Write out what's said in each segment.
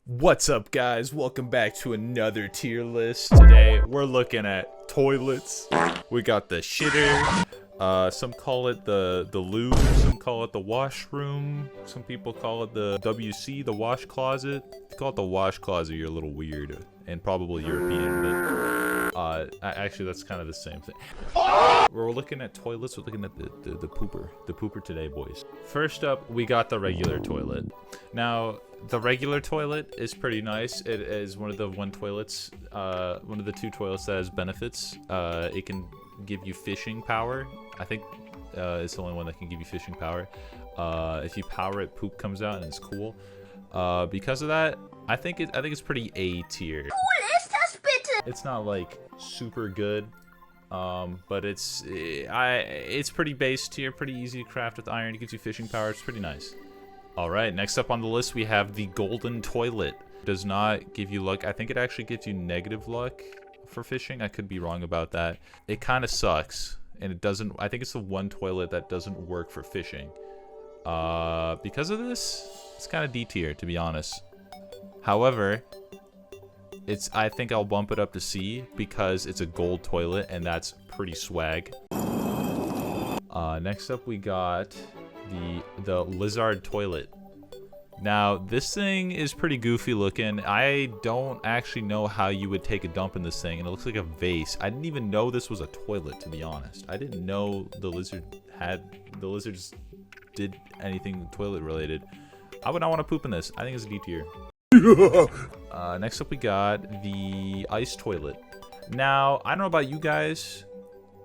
What's up, guys? Welcome back to another tier list. Today we're looking at toilets. We got the shitter. Some call it the loo. Some call it the washroom. Some people call it the WC, the wash closet. If you call it the wash closet, you're a little weird and probably European, but actually that's kind of the same thing. We're looking at toilets. We're looking at the pooper today, boys. First up, we got the regular toilet. Now, the regular toilet is pretty nice. It is one of the one of the two toilets that has benefits. It can give you fishing power. I think it's the only one that can give you fishing power. If you power it, poop comes out and it's cool. Because of that, I think it's pretty A tier. It's not like super good, but it's pretty base tier, pretty easy to craft with iron. It gives you fishing power. It's pretty nice. All right, next up on the list we have the golden toilet. Does not give you luck. I think it actually gives you negative luck for fishing. I could be wrong about that. It kind of sucks, and it doesn't. I think it's the one toilet that doesn't work for fishing. Because of this, it's kind of D tier, to be honest. However, I think I'll bump it up to C because it's a gold toilet, and that's pretty swag. Next up we got the lizard toilet. Now this thing is pretty goofy looking. I don't actually know how you would take a dump in this thing, and it looks like a vase. I didn't even know this was a toilet, to be honest. I didn't know the lizards did anything toilet related. I would not want to poop in this. I think it's a D tier. Next up we got the ice toilet. Now I don't know about you guys,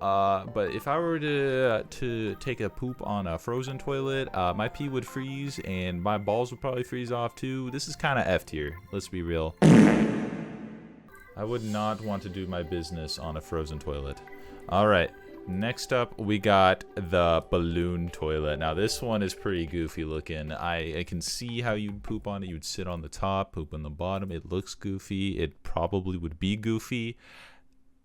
but if I were to take a poop on a frozen toilet, my pee would freeze and my balls would probably freeze off too. This is kind of F tier, let's be real. I would not want to do my business on a frozen toilet. Alright, next up we got the balloon toilet. Now this one is pretty goofy looking. I can see how you'd poop on it. You'd sit on the top, poop on the bottom. It looks goofy. It probably would be goofy.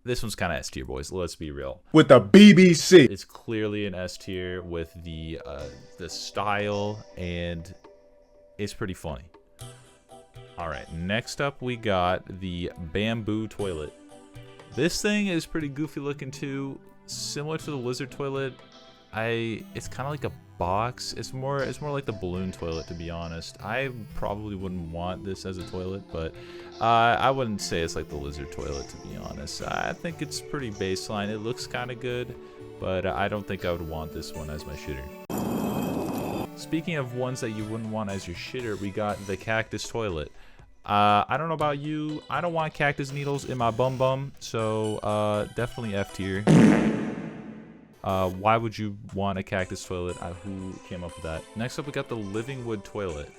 This one's kind of S tier, boys. Let's be real. With the BBC, it's clearly an S tier with the style, and it's pretty funny. All right, next up we got the bamboo toilet. This thing is pretty goofy looking too, similar to the lizard toilet. It's kind of like a box. It's more like the balloon toilet, to be honest. I probably wouldn't want this as a toilet, but I wouldn't say it's like the lizard toilet, to be honest. I think it's pretty baseline. It looks kind of good, but I don't think I would want this one as my shitter. Speaking of ones that you wouldn't want as your shitter, we got the cactus toilet. I don't know about you. I don't want cactus needles in my bum, so definitely F tier. Why would you want a cactus toilet? Who came up with that? Next up, we got the living wood toilet.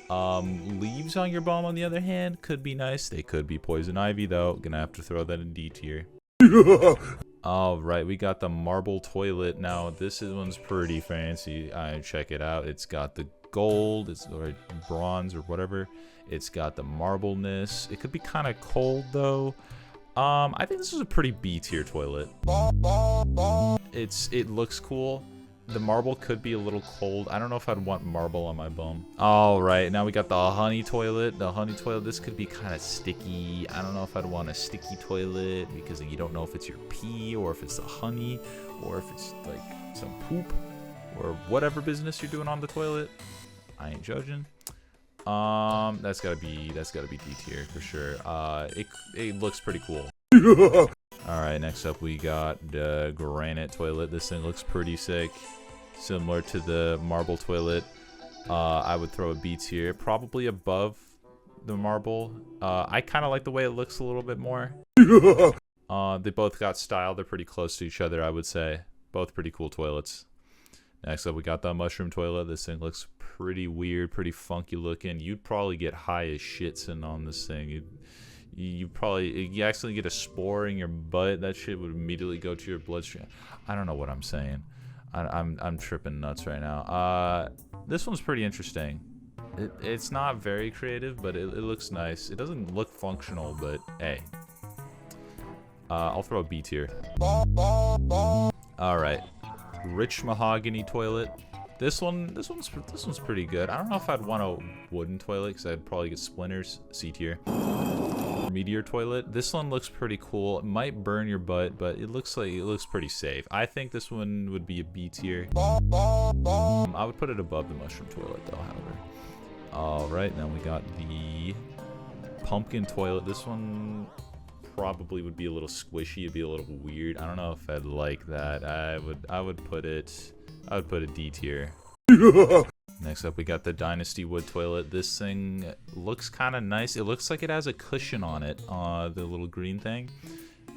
Leaves on your bum, on the other hand, could be nice. They could be poison ivy, though. Gonna have to throw that in D tier. Alright, we got the marble toilet. Now, this one's pretty fancy. Check it out. It's got the gold, or bronze, or whatever. It's got the marbleness. It could be kind of cold, though. I think this is a pretty B tier toilet. It looks cool. The marble could be a little cold. I don't know if I'd want marble on my bum. All right, now we got the honey toilet. The honey toilet, this could be kind of sticky. I don't know if I'd want a sticky toilet because you don't know if it's your pee or if it's the honey or if it's like some poop or whatever business you're doing on the toilet. I ain't judging. That's gotta be D tier for sure. It looks pretty cool. Alright, next up we got the granite toilet. This thing looks pretty sick. Similar to the marble toilet. I would throw a B tier, probably above the marble. I kind of like the way it looks a little bit more. They both got style. They're pretty close to each other, I would say. Both pretty cool toilets. Next up we got the mushroom toilet. This thing looks pretty weird, pretty funky looking. You'd probably get high as shit sitting on this thing. You accidentally get a spore in your butt. That shit would immediately go to your bloodstream. I don't know what I'm saying. I'm tripping nuts right now. This one's pretty interesting. It's not very creative, but it looks nice. It doesn't look functional, but hey. I'll throw a B tier. All right. Rich mahogany toilet. This one's pretty good. I don't know if I'd want a wooden toilet because I'd probably get splinters. C tier. Meteor toilet. This one looks pretty cool. It might burn your butt, but it looks pretty safe. I think this one would be a B tier. I would put it above the mushroom toilet though, however. Alright, then we got the pumpkin toilet. This one probably would be a little squishy. It'd be a little weird. I don't know if I'd like that. I would put it D tier. Next up, we got the Dynasty wood toilet. This thing looks kind of nice. It looks like it has a cushion on it, the little green thing.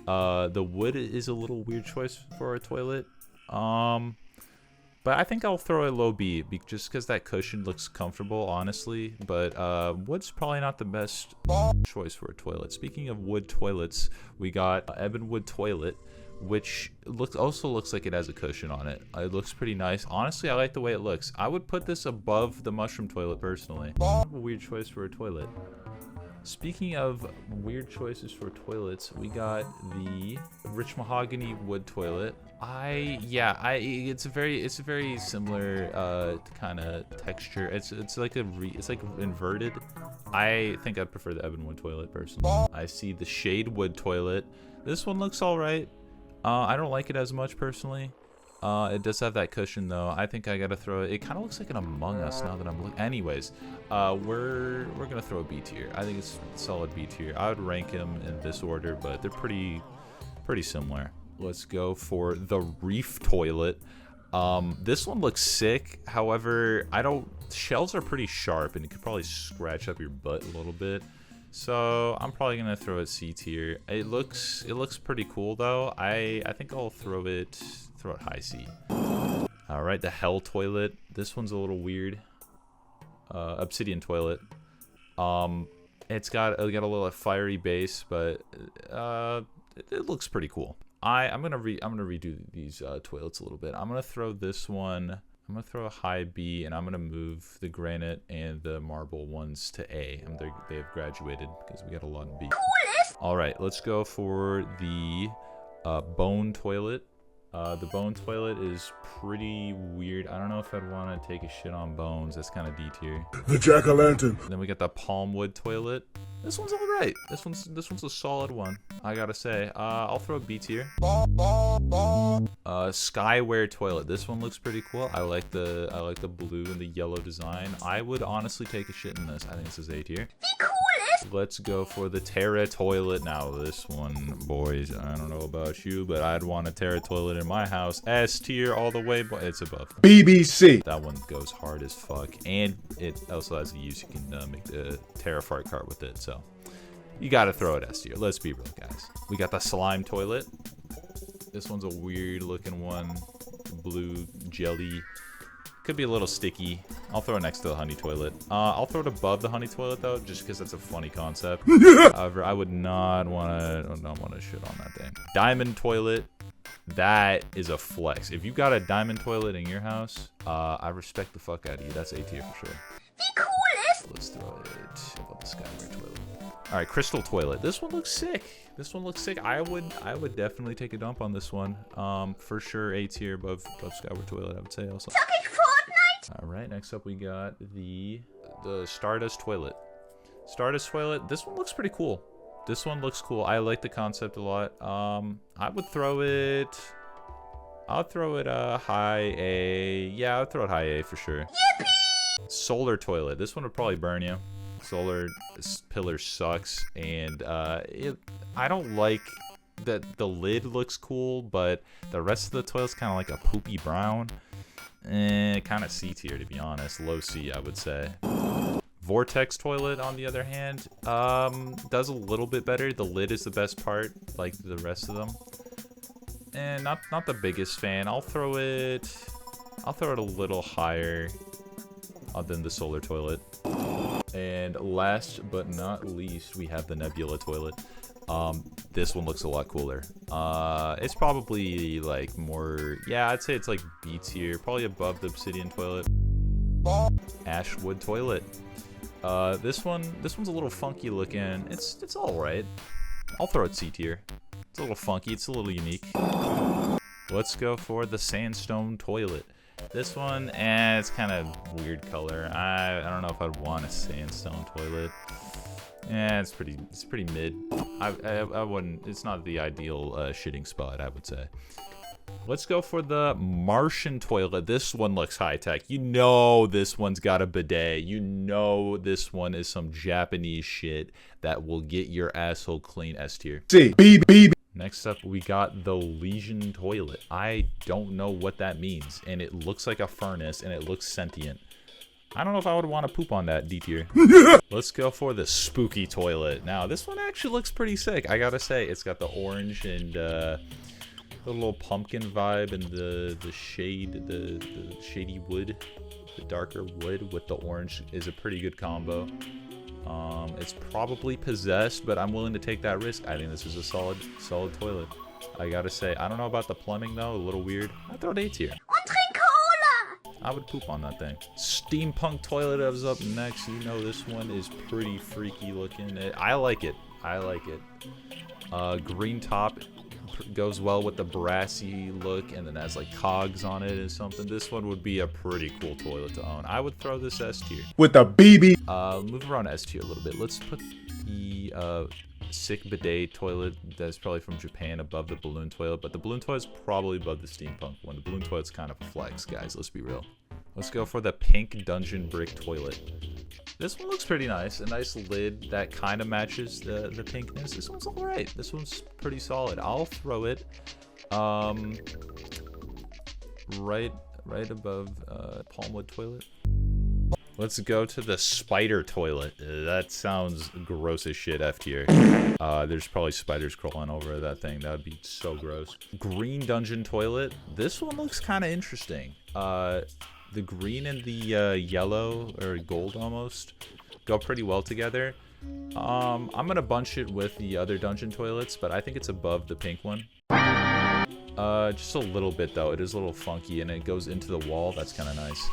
The wood is a little weird choice for a toilet. But I think I'll throw a low B, just because that cushion looks comfortable, honestly. But wood's probably not the best choice for a toilet. Speaking of wood toilets, we got Ebon wood toilet, which also looks like it has a cushion on it. It looks pretty nice. Honestly, I like the way it looks. I would put this above the mushroom toilet, personally. A weird choice for a toilet. Speaking of weird choices for toilets, we got the rich mahogany wood toilet. It's a very similar kind of texture. It's like inverted. I think I'd prefer the Ebon wood toilet personally. I see the shade wood toilet. This one looks all right. I don't like it as much personally. It does have that cushion though. I think I gotta throw it. It kind of looks like an Among Us now that I'm looking. Anyways, we're gonna throw a B tier. I think it's solid B tier. I would rank them in this order, but they're pretty similar. Let's go for the reef toilet. This one looks sick. However, shells are pretty sharp and it could probably scratch up your butt a little bit. So I'm probably gonna throw it C tier. It looks pretty cool though. I think I'll throw it high C. All right, the hell toilet. This one's a little weird. Obsidian toilet. It's got a little fiery base, but it looks pretty cool. I'm gonna redo these toilets a little bit. I'm gonna throw this one. I'm gonna throw a high B, and I'm gonna move the granite and the marble ones to A. They have graduated because we got a lot of B. All right, let's go for the bone toilet. The bone toilet is pretty weird. I don't know if I'd want to take a shit on bones. That's kind of D tier. The jack-o'-lantern. Then we got the palm wood toilet. This one's all right. This one's a solid one, I gotta say. I'll throw a B tier. Skyware toilet. This one looks pretty cool. I like the blue and the yellow design. I would honestly take a shit in this. I think this is A tier. Let's go for the Terra toilet. Now this one, boys, I don't know about you, but I'd want a Terra toilet in my house. S tier all the way, but it's above. BBC. That one goes hard as fuck, and it also has a use. You can make the Terra fart cart with it, so you gotta throw it S tier. Let's be real, guys. We got the slime toilet. This one's a weird looking one. Blue jelly. Could be a little sticky. I'll throw it next to the honey toilet. I'll throw it above the honey toilet though, just because that's a funny concept. However, I would not want to shit on that thing. Diamond toilet. That is a flex. If you got a diamond toilet in your house, I respect the fuck out of you. That's A tier for sure. Let's throw it above the Skyware toilet. All right, crystal toilet. This one looks sick. I would definitely take a dump on this one. For sure A tier above Skyware toilet, I would say also. All right, next up we got the Stardust toilet. Stardust toilet. This one looks pretty cool. I like the concept a lot. I would throw it. I'll throw it high A. Yeah, I'll throw it high A for sure. Yippee! Solar toilet. This one would probably burn you. Solar pillar sucks, and I don't like that the lid looks cool, but the rest of the toilet's kind of like a poopy brown. Kind of C tier, to be honest. Low C, I would say. Vortex toilet, on the other hand, does a little bit better. The lid is the best part, like the rest of them. And not the biggest fan. I'll throw it a little higher than the solar toilet. And last but not least, we have the nebula toilet. This one looks a lot cooler. It's probably like more, yeah, I'd say it's like B tier, probably above the obsidian toilet. Ashwood toilet. This one's a little funky looking. It's all right. I'll throw it C tier. It's a little funky. It's a little unique. Let's go for the sandstone toilet. This one, it's kind of weird color. I don't know if I'd want a sandstone toilet. Yeah, it's pretty mid. I wouldn't. It's not the ideal shitting spot, I would say. Let's go for the Martian toilet. This one looks high tech. You know this one's got a bidet. You know this one is some Japanese shit that will get your asshole clean. S tier. C. B. Next up, we got the Legion toilet. I don't know what that means, and it looks like a furnace, and it looks sentient. I don't know if I would want to poop on that, D tier. Let's go for the spooky toilet. Now, this one actually looks pretty sick. I gotta say, it's got the orange and the little pumpkin vibe and the shade, the shady wood, the darker wood with the orange is a pretty good combo. It's probably possessed, but I'm willing to take that risk. I think this is a solid toilet. I gotta say, I don't know about the plumbing though, a little weird. I'd throw it A tier. I would poop on that thing. Steampunk toilet is up next. You know this one is pretty freaky looking. I like it. I like it. Green top goes well with the brassy look, and then has like cogs on it or something. This one would be a pretty cool toilet to own. I would throw this S tier. With a BB. Move around S tier a little bit. Let's put the sick bidet toilet that's probably from Japan above the balloon toilet, but the balloon toilet's probably above the steampunk one. The balloon toilet's kind of a flex, guys. Let's be real. Let's go for the pink dungeon brick toilet. This one looks pretty nice. A nice lid that kind of matches the pinkness. This one's all right. This one's pretty solid. I'll throw it right above Palmwood toilet. Let's go to the spider toilet. That sounds gross as shit, F tier. There's probably spiders crawling over that thing. That would be so gross. Green dungeon toilet. This one looks kind of interesting. The green and the yellow, or gold almost, go pretty well together. I'm going to bunch it with the other dungeon toilets, but I think it's above the pink one. Just a little bit, though. It is a little funky, and it goes into the wall. That's kind of nice.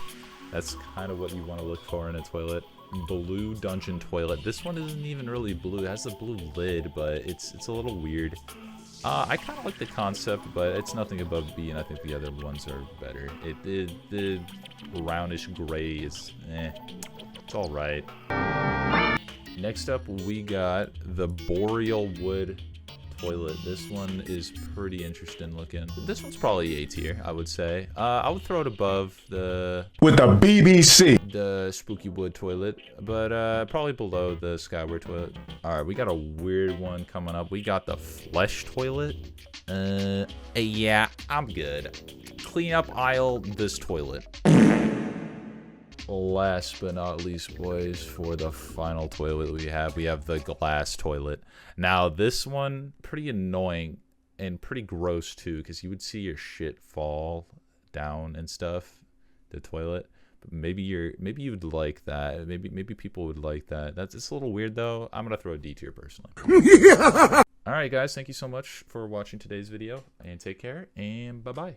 That's kind of what you want to look for in a toilet. Blue dungeon toilet. This one isn't even really blue. It has a blue lid, but it's a little weird. I kind of like the concept, but it's nothing above B, and I think the other ones are better. The brownish gray is, it's all right. Next up, we got the boreal wood toilet. This one is pretty interesting looking. This one's probably A tier, I would say. I would throw it above the With a BBC. the spooky wood toilet, but probably below the skyward toilet. All right, we got a weird one coming up. We got the flesh toilet. Yeah, I'm good. Clean up aisle this toilet. Last but not least, boys, for the final toilet we have the glass toilet. Now, this one, pretty annoying and pretty gross, too, because you would see your shit fall down and stuff, the toilet. But maybe you'd like that. Maybe people would like that. It's a little weird, though. I'm going to throw a D tier, personally. All right, guys, thank you so much for watching today's video, and take care, and bye-bye.